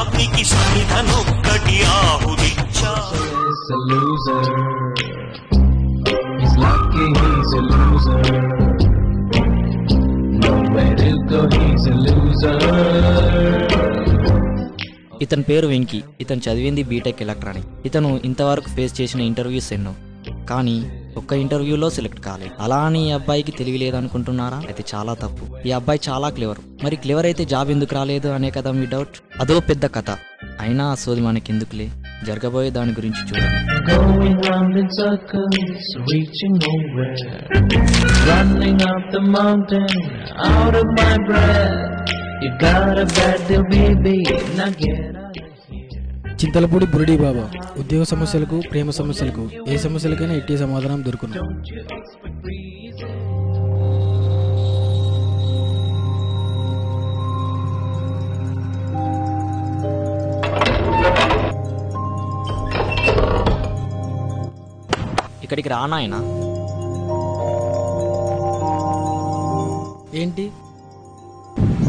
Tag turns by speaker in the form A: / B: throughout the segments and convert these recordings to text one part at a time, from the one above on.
A: జాతికి సమిధనొక్కటి ఆహుతిచ్చా.
B: ఇతని పేరు వెంకీ. ఇతను చదివింది బీటెక్ ఎలక్ట్రానిక్. ఇతను ఇంతవరకు ఫేస్ చేసిన ఇంటర్వ్యూస్ ఎన్నో, కానీ ఒక్క ఇంటర్వ్యూలో సెలెక్ట్ కాలేదు. అలా అని ఈ అబ్బాయికి తెలియలేదనుకుంటున్నారా? అయితే చాలా తప్పు. ఈ అబ్బాయి చాలా క్లెవర్. మరి క్లెవర్ అయితే జాబ్ ఎందుకు రాలేదు అనే కదా మీ డౌట్. అదో పెద్ద కథ. అయినా సోది మనకెందుకులే, జరగబోయే దాని గురించి చూడండి.
C: చింతలపూడి బురుడి బాబా ఉద్యోగ సమస్యలకు, ప్రేమ సమస్యలకు, ఏ సమస్యలకైనా ఇట్టి సమాధానం దొరుకును.
B: ఇక్కడికి రానాయనా.
C: ఏంటి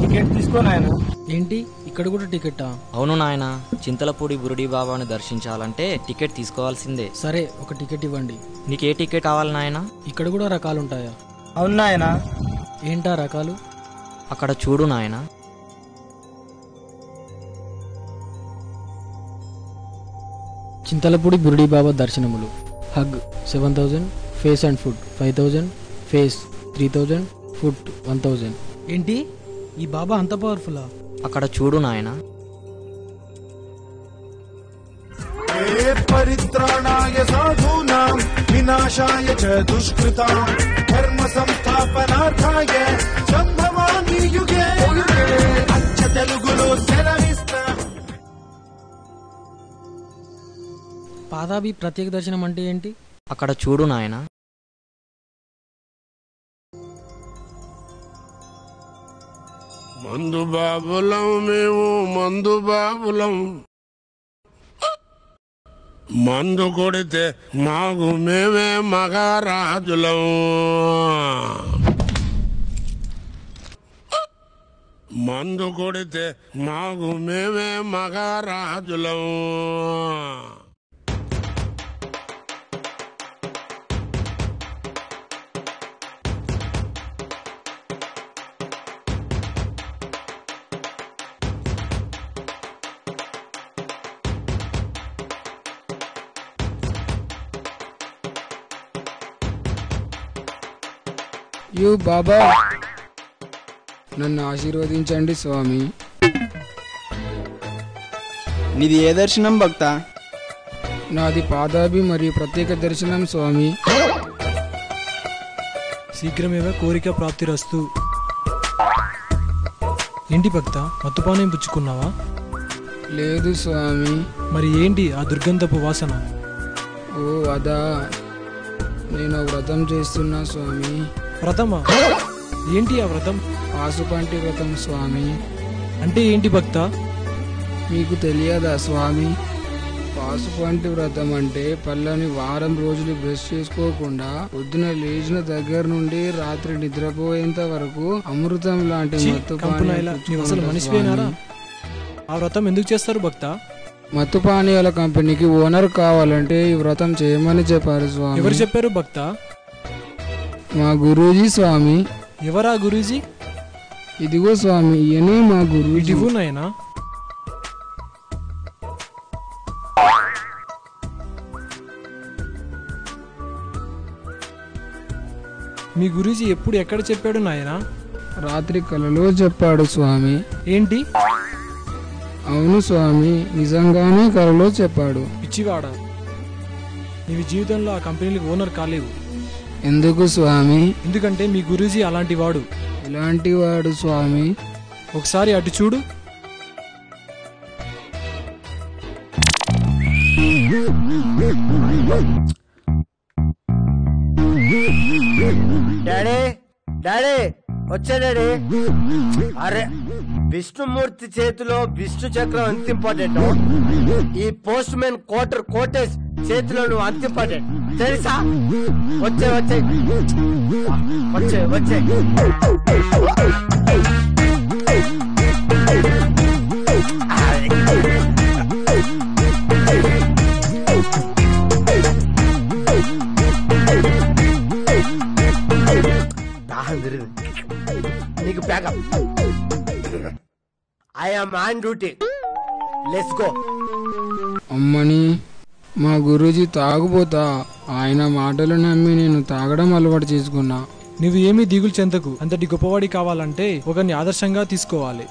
D: టికెట్ తీసుకోనాయన.
C: ఏంటి ఇక్కడ కూడా టికెట్టా?
B: అవును నాయన, చింతలపూడి బురుడి బాబాను దర్శించాలంటే టికెట్ తీసుకోవాల్సిందే.
C: సరే, ఒక టికెట్ ఇవ్వండి.
B: నీకే టికెట్ కావాలి నాయనా?
C: ఇక్కడ కూడా రకాలుంటాయా?
D: అవును నాయన.
C: ఏంటా రకాలు?
B: అక్కడ చూడు నాయనా.
C: చింతలపూడి బురుడి బాబా దర్శనములు. Hug 7000, face and food 5000, face 3000, food 1000. ఏంటి ఈ బాబా అంత పవర్ఫుల్లా?
B: అక్కడ చూడు నాయనా.
E: పరిత్రాణాయ సాధూనాం వినాశాయ చ దుష్కృతాం ధర్మ సంస్థాపనార్థాయ సంభవామి యుగే యుగే అచ్చ తెలుగులో సెలవిస్తా.
C: పాదాభి ప్రత్యేక దర్శనం అంటే ఏంటి?
B: అక్కడ చూడు నాయనా.
F: మందు బాబులం మేము, మందు బాబులం. మందు కొడితే మాకు మేమే మగారాజులం. మందు కొడితే మాకు మేమే మగారాజులం.
G: యూ బాబా, నన్ను ఆశీర్వదించండి స్వామి.
D: నీది ఏ దర్శనం భక్త?
G: నాది పాదాభి మరియు ప్రత్యేక దర్శనం స్వామి.
C: శీఘ్రమేవ కోరిక ప్రాప్తిరస్తు. ఏంటి భక్త, మత్తుపానం పుచ్చుకున్నావా?
G: లేదు స్వామి.
C: మరి ఏంటి ఆ దుర్గంధపు వాసన?
G: ఓ అదా, నేను వ్రతం చేస్తున్నా స్వామి.
C: వ్రతమా? ఏంటి ఆ వ్రతం?
G: ఆసుపంటి వ్రతం స్వామి.
C: అంటే ఏంటి భక్త?
G: మీకు తెలియదా స్వామి? పాసుపంటి వ్రతం అంటే పళ్ళని వారం రోజులు బ్రష్ చేసుకోకుండా పొద్దున లేచిన దగ్గర నుండి రాత్రి నిద్రపోయేంత వరకు అమృతం లాంటి
C: అసలు మనిషిపోయినారా? ఆ వ్రతం ఎందుకు చేస్తారు భక్త?
G: మత్తు పానీయాల కంపెనీకి ఓనర్ కావాలంటే ఈ వ్రతం చేయమని చెప్పారు స్వామి.
C: ఎవరు చెప్పారు భక్త?
G: మా గురూజీ స్వామి.
C: ఎవరా గురూజీ?
G: ఇదిగో స్వామి, ఈయనే మా గురూజీ.
C: ఇదిగో నాయనా. మీ గురూజీ ఎప్పుడు ఎక్కడ చెప్పాడు నాయనా?
G: రాత్రి కలలో చెప్పాడు స్వామి.
C: ఏంటి?
G: అవును స్వామి, నిజంగానే కలలో చెప్పాడు.
C: పిచ్చివాడా, నీవి జీవితంలో ఆ కంపెనీలకు ఓనర్ కాలేవు.
G: ఎందుకు స్వామి?
C: ఎందుకంటే మీ గురూజీ అలాంటి వాడు.
G: ఎలాంటి వాడు స్వామి?
C: ఒకసారి అటు చూడు.
D: డాడీ, డాడీ వచ్చా డాడీ. అరే, విష్ణుమూర్తి చేతిలో విష్ణు చక్రం అంత ఇంపార్టెంట్. ఈ పోస్ట్ మ్యాన్ కోటేష్ చేతిలో నువ్వు అంత ఇంపార్టెంట్ తెలుసా? వచ్చే వచ్చే వచ్చే వచ్చే. I'm on duty. Let's go.
G: అమ్మని, మా గురూజీ తాగుపోతా. ఆయన మాటలు నమ్మి నేను తాగడం అలవాటు చేసుకున్నా.
C: నువ్వు ఏమీ దిగులు చెందకు. అంతటి గొప్పవాడి కావాలంటే ఒకరిని ఆదర్శంగా తీసుకోవాలి.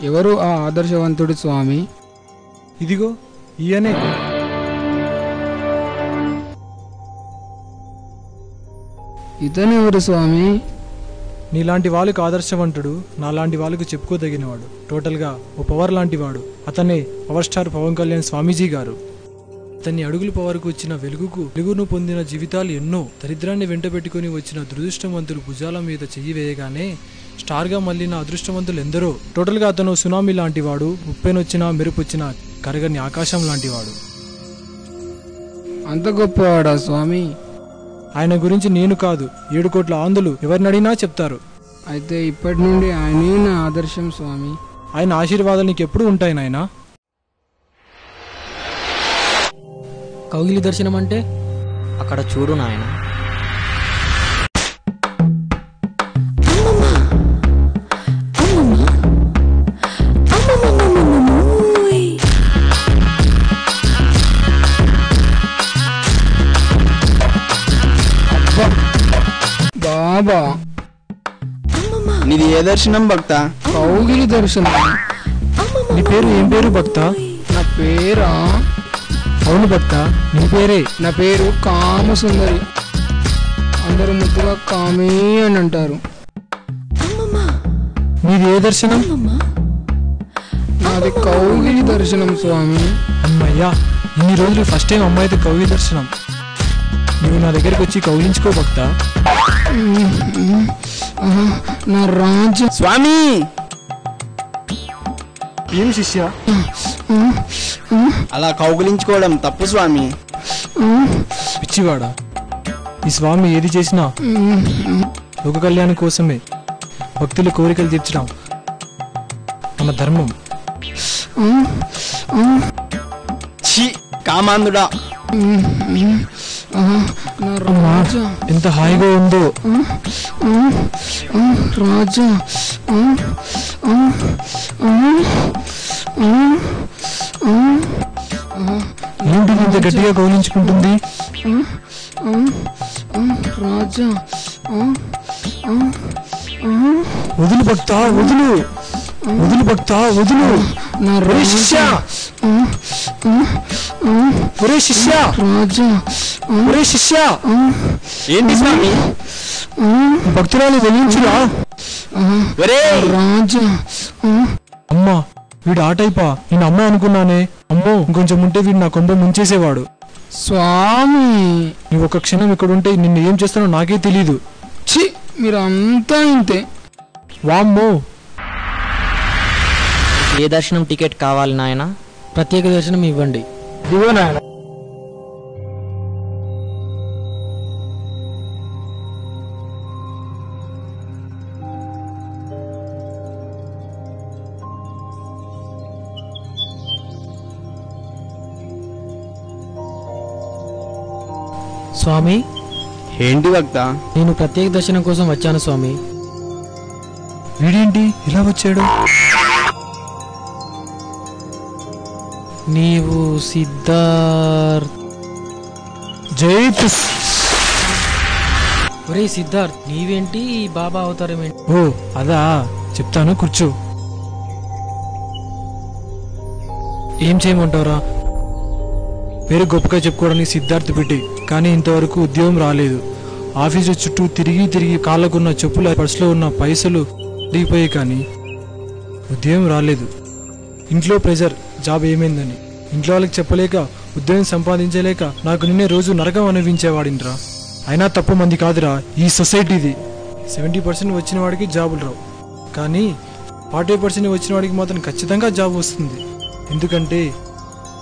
G: ఎవరు ఆ ఆదర్శవంతుడు స్వామి?
C: ఇదిగో ఈయనే.
G: ఇతనెవరు స్వామి?
C: నీలాంటి వాళ్ళకు ఆదర్శవంతుడు, నాలాంటి వాళ్ళకు చెప్పుకోదగినవాడు. టోటల్గా ఓ పవర్ లాంటి వాడు. అతనే పవర్ స్టార్ పవన్ కళ్యాణ్ స్వామీజీ గారు. అతన్ని అడుగుల పవర్కు వచ్చిన వెలుగును పొందిన జీవితాలు ఎన్నో. దరిద్రాన్ని వెంట పెట్టుకుని వచ్చిన దురదృష్టవంతులు భుజాల మీద చెయ్యి వేయగానే స్టార్గా మళ్ళిన అదృష్టవంతులు ఎందరో. టోటల్గా అతను సునామీ లాంటి వాడు. ఉప్పెనొచ్చినా మెరుపొచ్చినా కరగని ఆకాశం లాంటి వాడు.
G: అంత గొప్పవాడా స్వామి?
C: ఆయన గురించి నేను కాదు, 7 కోట్ల ఆంధ్రులు ఎవరినడినా చెప్తారు.
G: అయితే ఇప్పటి నుండి ఆయనే నా ఆదర్శం స్వామి.
C: ఆయన ఆశీర్వాదాలు నీకు ఎప్పుడు ఉంటాయి నాయనా.
B: కౌగిలి దర్శనం అంటే అక్కడ చూడు నాయన.
G: బాబా,
H: నీది ఏ దర్శనం భక్త?
G: కౌగిలి దర్శనం.
C: నీ పేరు ఏం పేరు భక్త?
G: నా పేరా?
C: అవును భక్త, నీ పేరే.
G: నా పేరు కామసుందరి. అందరూ ముద్దుగా కామే అని అంటారు.
C: నీది ఏ దర్శనం?
G: నాది కౌగిలి దర్శనం స్వామి.
C: అమ్మయ్యా, ఇన్ని రోజులు ఫస్ట్ టైం అమ్మాయితో కౌగిలి దర్శనం. నువ్వు నా దగ్గరికి వచ్చి కౌగిలించుకో భక్త.
G: నా రాజ
H: స్వామి,
C: ఏం శిష్య?
H: అలా కౌగులించుకోవడం తప్పు స్వామి.
C: పిచ్చివాడా, ఈ స్వామి ఏది చేసినా లోక కళ్యాణం కోసమే. భక్తుల కోరికలు తీర్చడం మన ధర్మం.
H: ఛీ, కామాంధుడా.
G: నా
C: అమ్మా,
G: రాజా,
C: ఎంత హాయిగా ఉందో.
G: రాజా,
C: ఏంటి ఇంత గట్టిగా కౌలించుకుంటుంది?
G: రాజా,
C: వదులు భక్త, వదులు. వదులు భక్త, వదులు.
G: నా
C: ఒరే శిష్య, ఒరే శిష్య,
G: రాజా,
C: ఒరే శిష్య.
H: ఏంటి స్వామి?
C: భక్తురాలు వెలించురా.
H: ఒరేయ్,
G: రాజా.
C: అమ్మా, వీడు ఆటైపా. నేను అమ్మ అనుకున్నానే. అమ్మో, ఇంకొంచెం ఉంటే వీడు నా కొండ ముంచేసేవాడు.
G: స్వామి,
C: నువ్వు ఒక క్షణం ఇక్కడ ఉంటే నిన్ను ఏం చేస్తానో నాకే తెలీదు.
G: ఛీ, మీరంతా ఇంతే.
C: వామ్మో.
B: ఏ దర్శనం టికెట్ కావాలి నాయన?
C: ప్రత్యేక దర్శనం ఇవ్వండి.
G: దిగో నాయన.
C: స్వామి,
H: ఏంటి భక్త?
C: నేను ప్రత్యేక దర్శనం కోసం వచ్చాను స్వామి. వీడేంటి ఇలా వచ్చాడు? నీవు సిద్ధార్థ్. ఒరే సిద్ధార్థ్, నీవేంటి ఈ బాబా అవతారం ఏంటి? ఓ అదా, చెప్తాను, కూర్చో. ఏం చేయమంటావురా? పేరు గొప్పగా చెప్పుకోవడానికి సిద్ధార్థ్ పెట్టి, కానీ ఇంతవరకు ఉద్యోగం రాలేదు. ఆఫీసు చుట్టూ తిరిగి కాళ్ళకున్న చెప్పుల పర్సులో ఉన్న పైసలు దిగిపోయాయి, కానీ ఉద్యోగం రాలేదు. ఇంట్లో ప్రెజర్, జాబ్ ఏమైందని ఇంట్లో వాళ్ళకి చెప్పలేక, ఉద్యోగం సంపాదించలేక నాకు నిన్నే రోజు నరకం అనుభవించేవాడింట్రా. అయినా తప్పు మంది కాదురా ఈ సొసైటీది. 70% వచ్చిన వాడికి జాబులు రావు, కానీ 40% వచ్చిన వాడికి మాత్రం ఖచ్చితంగా జాబ్ వస్తుంది. ఎందుకంటే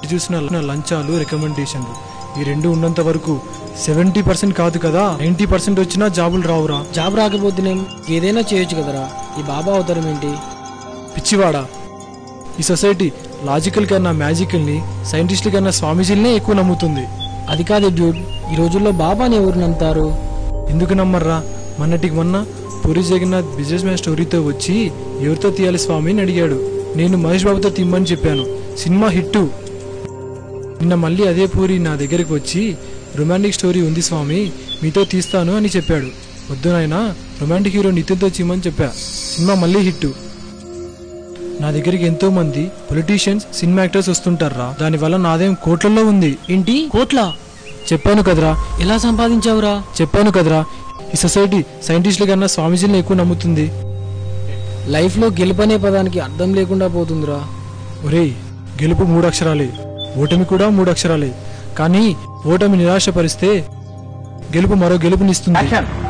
C: చూసిన లంచాలు, రికమెండేషన్లు, ఈ రెండు ఉన్నంత వరకు 70% కాదు కదా, 90% వచ్చినా జాబులు రావురా.
I: జాబ్ రాకపోతేనేం ఏదైనా చేయొచ్చు కదరా. ఈ బాబా అవతారం ఏంటి?
C: పిచ్చివాడా, ఈ సొసైటీ లాజికల్ కన్నా మ్యాజికల్ని, సైంటిస్టుల కన్నా స్వామీజీలనే ఎక్కువ నమ్ముతుంది.
I: అది కాదు డ్యూడ్, ఈ రోజుల్లో బాబాని ఎవరు నమ్ముతారు?
C: ఎందుకు నమ్మర్రా? మొన్నటికి మొన్న పూరి జగన్నాథ్ బిజినెస్ మ్యాన్ స్టోరీతో వచ్చి ఎవరితో తీయాలి స్వామి అని అడిగాడు. నేను మహేష్ బాబుతో తిమ్మని చెప్పాను. Cinema hit. నిన్న మళ్ళీ అదే పూరి నా దగ్గరికి వచ్చి రొమాంటిక్ స్టోరీ ఉంది స్వామి, మీతో తీస్తాను అని చెప్పాడు. వద్దు నాయనా, రొమాంటిక్ హీరో నితిన్తో చిమ్మని చెప్పా. సినిమా మళ్ళీ హిట్టు. నా దగ్గరికి ఎంతో మంది పొలిటీషియన్స్, సినిమా యాక్టర్స్ వస్తుంటారా. దానివల్ల నాదేం కోట్లలో ఉంది.
I: ఏంటి కోట్ల?
C: చెప్పాను కదరా.
I: ఎలా సంపాదించావురా?
C: చెప్పాను కదరా, ఈ సొసైటీ సైంటిస్టుల కన్నా స్వామీజీని ఎక్కువ నమ్ముతుంది.
I: లైఫ్లో గెలుపనే పదానికి అర్థం లేకుండా పోతుందిరా.
C: ఒరేయ్, గెలుపు 3 అక్షరాలే, ఓటమి కూడా 3 అక్షరాలే. కానీ ఓటమి నిరాశపరిస్తే గెలుపు మరో గెలుపునిస్తుంది.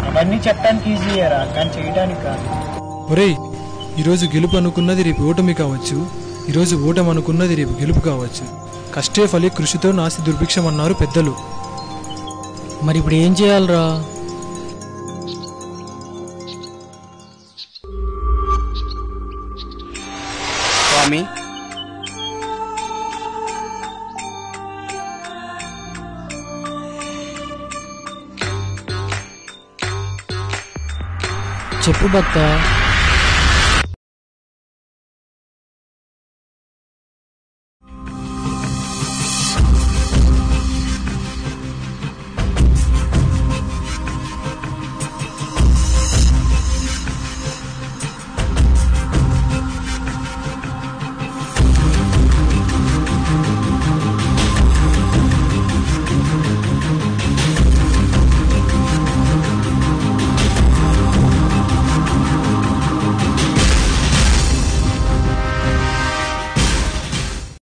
J: అవన్నీ చెప్పడానికి ఈజీయరా, కానీ చేయడానికి కాదు.
C: ఒరేయ్, ఈరోజు గెలుపు అనుకున్నది రేపు ఓటమి కావచ్చు, ఈరోజు ఓటమి అనుకున్నది రేపు గెలుపు కావచ్చు. కష్టే ఫలి కృషితో నాసి దుర్భిక్షం అన్నారు పెద్దలు.
I: మరి ఇప్పుడు ఏం చేయాలరా?
H: స్వామి,
I: చెప్పు భక్త.